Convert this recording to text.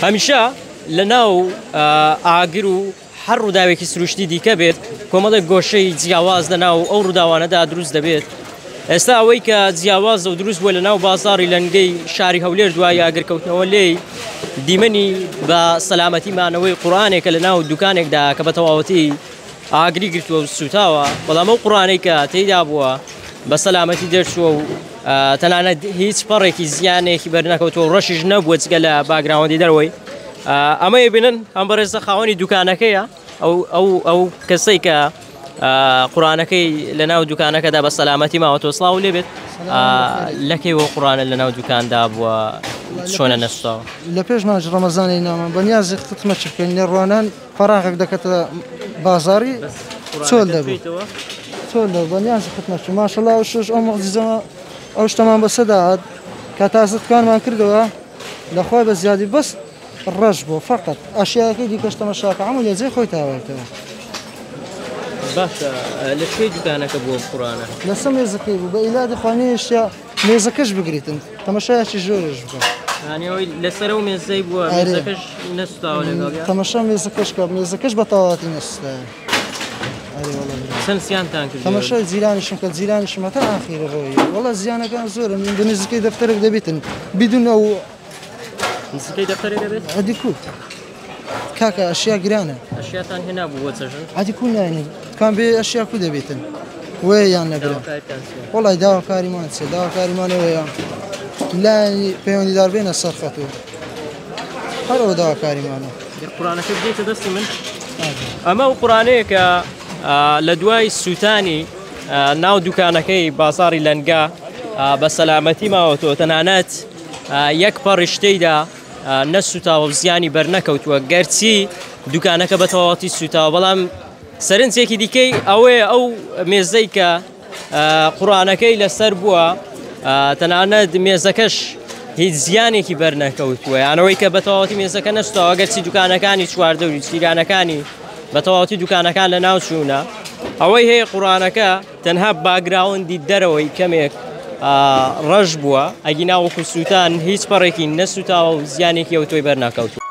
هەمیشە لەناو ئاگر و هەر ڕووداوێکی سروشتی دیکە بێت کۆمەڵێک گۆشەی جیاواز لەناو ئەو ڕووداوانەدا دروست دەبێت. ئێستا ئەوەی کە جیاواز و دروست بووە لەناو بازاڕی لەنگەی شاری هەولێر دوای ئاگرکەوتنەوە لێی دیمەنی بە سەلامەتیمانەوەی قورئانێکە لەناو دوکانێکدا کە بە تەواوەتی ئاگری گرتووە و سوتاوە، بەڵام ئەو قورئانەی کە تێیدا بووە بە سەلامەتی دەرچووە و تەنانەت هیچ پەڕێکی زیانێکی بەرنەکەوتووە و ڕەشیش نەبووە جگە لە باگراوەندی دەرەوەی. ئەمەیە بینن ئەم بەڕێزە خاوەنی دوکانەکەیە، ئەو کەسەی کە قورئانەکەی لەناو دوکانەکەدا بە سەلامەتی ماوەتەوە. سڵاو لێ بێت، لەکەیەوە قورئانە لەناو دوکاندا بووە، چۆنە نەسوتاوە؟ لە پێش ماچ ڕەمەزانی نامە بەنیازی خزمەت بکەین نێڕوانان پەراغێک دەکەتە بازاڕی چۆل دەبێت چۆل بەنیازی خزمەت ماشەڵڵا و شش ئەو مەعجزەمە ئەو شتەمان بەسەداهات کە تازە دکانمان کردەوە لەخوای بە زیادی بەس ڕەش بوو فەقەت ئاشیاکەی دیکەش تەماشاکە هەموو لێجێ خۆی تاوێتەوە. باشە لە کوێ دوکانەکە بووە قورئانە؟ لەسەر مێزەکەی بوو بە ئیلادی خوانیشتیا مێزەکەش بگریتن تەماشایەکی زۆرش بوو. یانیەوەی لەسەر ئەو مێزەی بووە مێزەکەش نەسوتاوە لەگەڵ تەماشا مێزەکەش کە مێزەکەش بە تەواوەتی نەسوتایە. چەند زیانتان کرد؟ تەماشای جیرانیشم کە جیرانیشم هەتا ئاخیرە ڕۆیی وەڵا زیانەکان زۆرن بە نزیکەی دەفتەرێک دەبێتن بیدون ئەو نزیکەی دەفتەرێک دەبێت؟ عەدی کو کاکە ئەشیا گرانە ئەشیاتان هێنا بوو بۆ چەژن؟ عەدی کو ناینی کام بێ ئەشیا کو دەبێتن وێ یان نەبێت وەڵای داواکاریمان چێ داواکاریمانەوەیە لای پەیوەندیدار بێنە سەرفەتەوە هەرەوە داواکاریمانە. قورئانەکە بدەیتە دەستی من؟ ئەمە ئەو قورئانەیە کە لە دوای سوتانی ناو دوکانەکەی بازاڕی لەنگا بە سەلامەتی ماوەتەوە، تەنانەت یەک پەڕی شتەیدا نەسوتاوە و زیانی بەرنەکەوتووە گەرچی دوکانەکە بە تەواوەتی سوتاوە، بەڵام سەرنجێکی دیکەی ئەوەیە ئەو مێزەی کە قورئانەکەی لەسەر بووە تەنانەت مێزەکەش هیچ زیانێکی بەرنەکەوتووە، یانەوەی کە بە تەواوەتی مێزەکە نەسوتاوە گەرچی دوکانەکانی چواردەوری چیرانەکانی بە تەواوەتی دوکانەکان لە ناو چوونە. ئەوەی هەیە قورئانەکە تەنها باگراوەندی دەرەوەی کەمێک ڕەش بووە، ئەگی ناوەکو سووتان هیچ پەڕێکی نەسوتاوە و زیانێکی ئەوتۆی بەرنەکەوتووە.